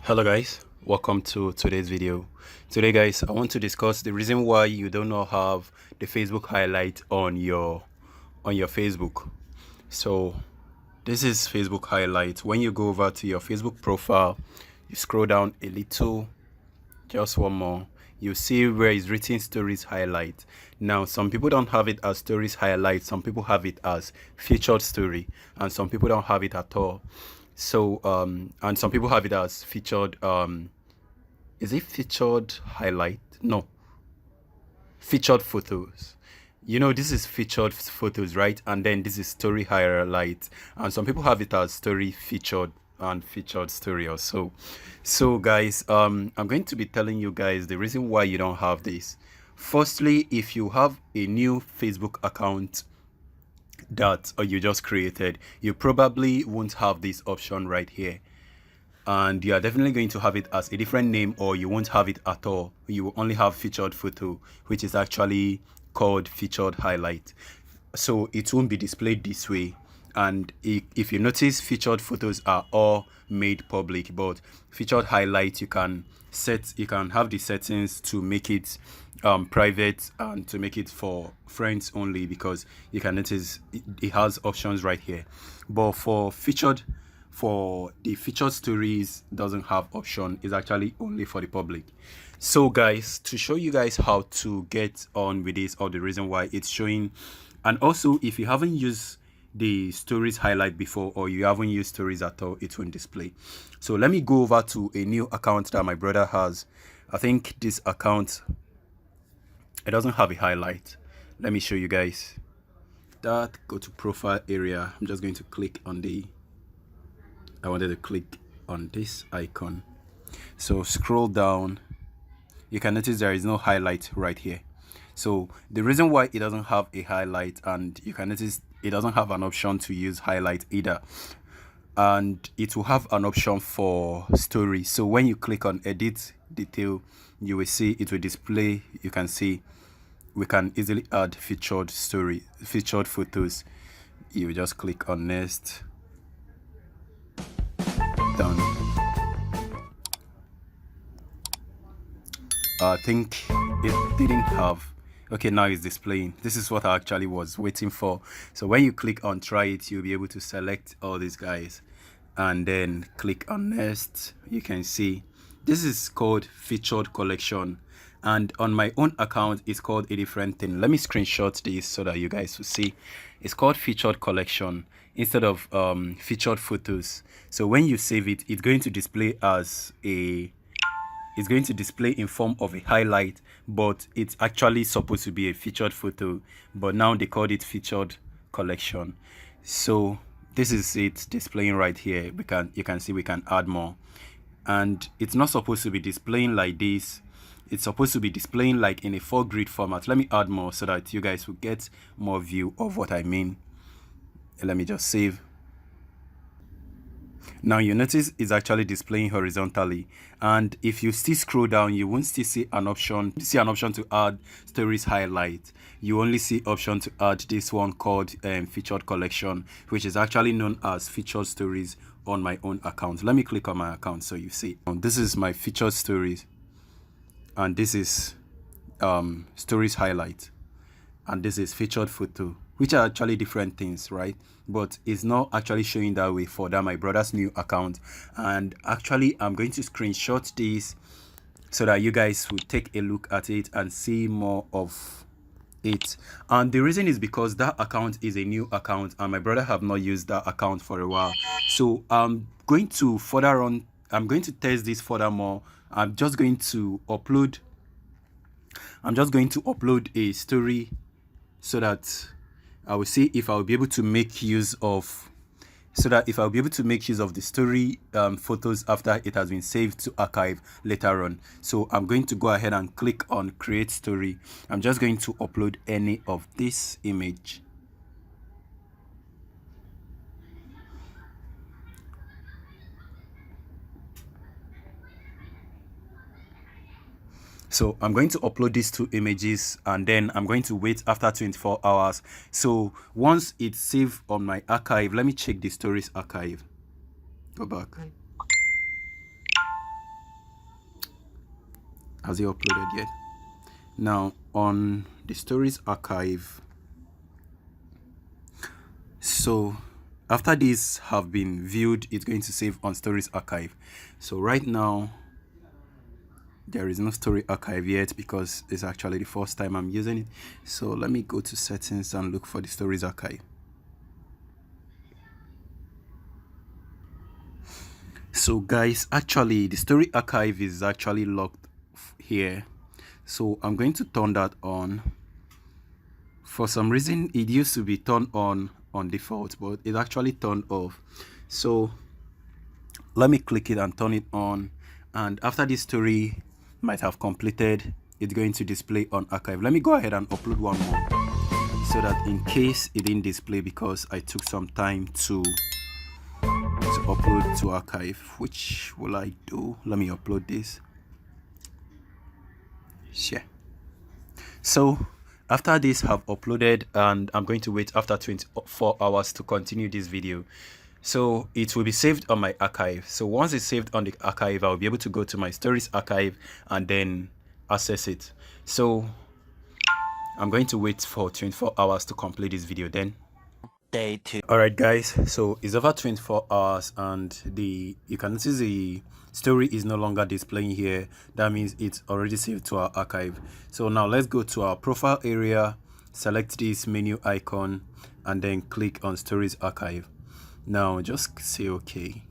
Hello guys, welcome to today's video. Today guys, I want to discuss the reason why you do not have the Facebook highlight on your Facebook. So this is Facebook highlight. When you go over to your Facebook profile, you scroll down a little, just one more, you see where it's written stories highlight. Now some people don't have it as stories highlight, some people have it as featured story, and some people don't have it at all. So and some people have it as featured is it featured highlight? No, featured photos. You know, this is featured photos, right? And then this is story highlight, and some people have it as story featured and featured story also. So guys, I'm going to be telling you guys the reason why you don't have this. Firstly, if you have a new Facebook account that you just created, you probably won't have this option right here, and you are definitely going to have it as a different name, or you won't have it at all. You will only have featured photo, which is actually called featured highlight. So it won't be displayed this way. And if you notice, featured photos are all made public, but featured highlight, you can have the settings to make it private and to make it for friends only, because you can notice it has options right here. But for the featured stories, doesn't have option. It's actually only for the public. So guys, to show you guys how to get on with this, or the reason why it's showing, and also if you haven't used the stories highlight before, or you haven't used stories at all, it won't display. So let me go over to a new account that my brother has. I think this account, it doesn't have a highlight. Let me show you guys that. Go to profile area. I'm just going to click on I wanted to click on this icon. So scroll down, you can notice there is no highlight right here. So the reason why it doesn't have a highlight, and you can notice it doesn't have an option to use highlight either, and it will have an option for story. So when you click on edit detail, you will see it will display. You can see we can easily add featured photos. You will just click on next. Done. I think it didn't have. Okay, now it's displaying. This is what I actually was waiting for. So when you click on try it, you'll be able to select all these guys and then click on next. You can see this is called featured collection, and on my own account it's called a different thing. Let me screenshot this so that you guys will see. It's called featured collection instead of featured photos. So when you save it, it's going to display as it's going to display in form of a highlight, but it's actually supposed to be a featured photo, but now they called it featured collection. So this is it displaying right here. You can see we can add more, and it's not supposed to be displaying like this. It's supposed to be displaying like in a 4-grid format. Let me add more so that you guys will get more view of what I mean. Let me just save. Now you notice it's actually displaying horizontally, and if you still scroll down, you won't still see an option. You see an option to add stories highlight. You only see option to add this one called featured collection, which is actually known as featured stories on my own account. Let me click on my account so you see. This is my featured stories, and this is stories highlight, and this is featured photo, which are actually different things, right? But it's not actually showing that way for that my brother's new account. And actually I'm going to screenshot this so that you guys will take a look at it and see more of it. And the reason is because that account is a new account, and my brother have not used that account for a while. So I'm going to test this furthermore. I'm just going to upload a story so that I will see if I'll be able to make use of the story photos after it has been saved to archive later on. So I'm going to go ahead and click on create story. I'm just going to upload any of this image. So I'm going to upload these 2 images, and then I'm going to wait after 24 hours. So once it's saved on my archive, let me check the stories archive. Go back. Has it uploaded yet? Now on the stories archive, so after these have been viewed, it's going to save on stories archive. So right now there is no story archive yet because it's actually the first time I'm using it. So let me go to settings and look for the stories archive. So guys, actually the story archive is actually locked here, so I'm going to turn that on. For some reason it used to be turned on default, but it actually turned off. So let me click it and turn it on, and after this story might have completed, it's going to display on archive. Let me go ahead and upload one more so that in case it didn't display because I took some time to upload to archive. Which will I do? Let me upload this. Share. So after this have uploaded, and I'm going to wait after 24 hours to continue this video. So it will be saved on my archive. So once it's saved on the archive, I'll be able to go to my stories archive and then access it. So I'm going to wait for 24 hours to complete this video then. Day 2. Alright guys, so it's over 24 hours and you can notice the story is no longer displaying here. That means it's already saved to our archive. So now let's go to our profile area, select this menu icon and then click on stories archive. Now just say okay.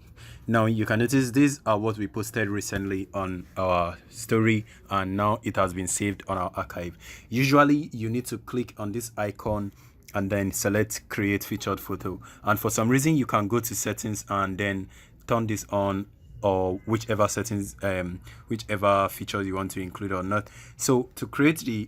Now you can notice these are what we posted recently on our story, and now it has been saved on our archive. Usually you need to click on this icon and then select create featured photo, and for some reason you can go to settings and then turn this on, or whichever settings whichever features you want to include or not. So to create the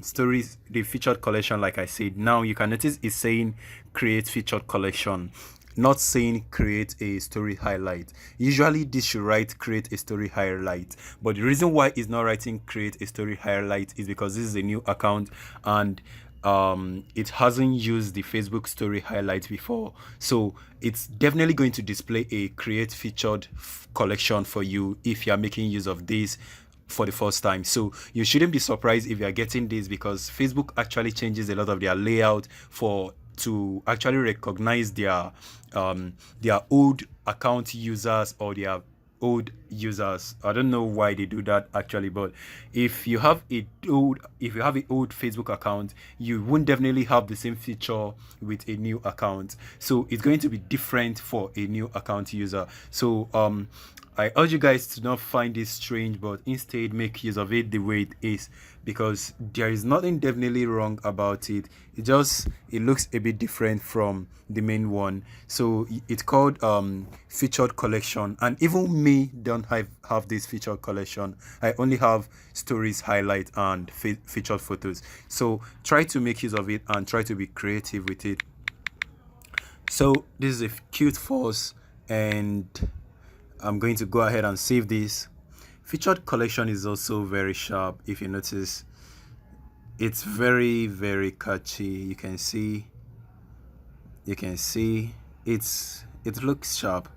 stories, the featured collection, like I said, now you can notice it's saying create featured collection, not saying create a story highlight. Usually this should write create a story highlight, but the reason why it's not writing create a story highlight is because this is a new account and it hasn't used the Facebook story highlight before. So it's definitely going to display a create featured collection for you if you are making use of this for the first time. So you shouldn't be surprised if you are getting this, because Facebook actually changes a lot of their layout to actually recognize their old account users or their old users. I don't know why they do that actually, but if you have an old Facebook account, you won't definitely have the same feature with a new account. So it's going to be different for a new account user. So I urge you guys to not find this strange, but instead make use of it the way it is, because there is nothing definitely wrong about it. It looks a bit different from the main one. So it's called featured collection, and even me don't have this featured collection. I only have stories highlight and featured photos. So try to make use of it and try to be creative with it. So this is a cute force, and I'm going to go ahead and save this. Featured collection is also very sharp. If you notice, it's very, very catchy. You can see it looks sharp.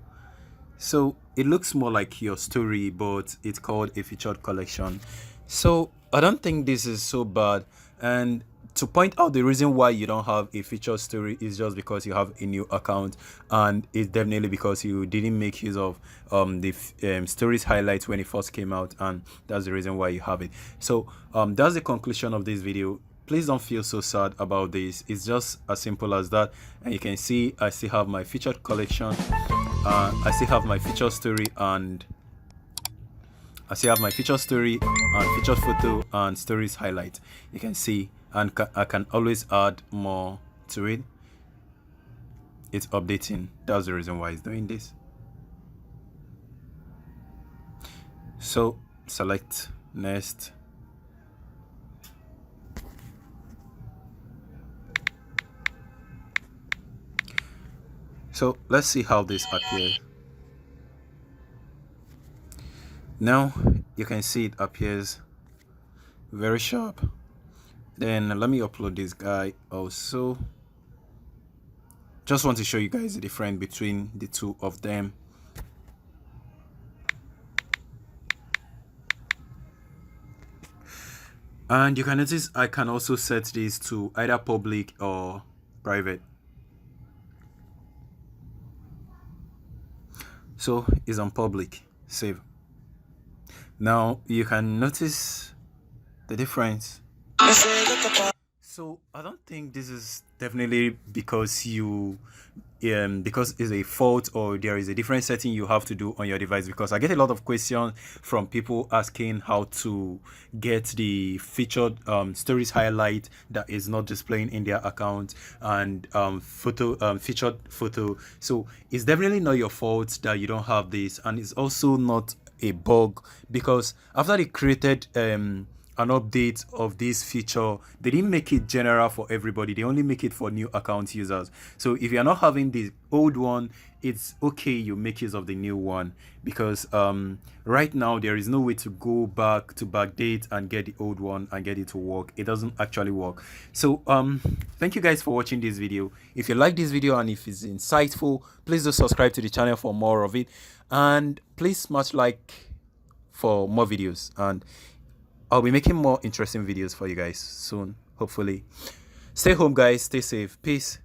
So it looks more like your story, but it's called a featured collection. So I don't think this is so bad. And to point out the reason why you don't have a featured story is just because you have a new account, and it's definitely because you didn't make use of the stories highlights when it first came out, and that's the reason why you have it. So that's the conclusion of this video. Please don't feel so sad about this. It's just as simple as that. And you can see I still have my featured collection, I still have my featured story, and I still have my featured story and featured photo and stories highlight. You can see, and I can always add more to it. It's updating. That's the reason why it's doing this. So select next. So let's see how this appears. Now you can see it appears very sharp. Then let me upload this guy also. Just want to show you guys the difference between the two of them. And you can notice I can also set this to either public or private. So it's on public. Save. Now you can notice the difference. So I don't think this is definitely because you because it's a fault or there is a different setting you have to do on your device, because I get a lot of questions from people asking how to get the featured stories highlight that is not displaying in their account, and photo featured photo. So it's definitely not your fault that you don't have this, and it's also not a bug, because after they created an update of this feature, they didn't make it general for everybody. They only make it for new account users. So if you're not having the old one, it's okay, you make use of the new one, because right now there is no way to go back to backdate and get the old one and get it to work. It doesn't actually work. So thank you guys for watching this video. If you like this video and if it's insightful, please do subscribe to the channel for more of it, and please smash like for more videos, and I'll be making more interesting videos for you guys soon, hopefully. Stay home, guys. Stay safe. Peace.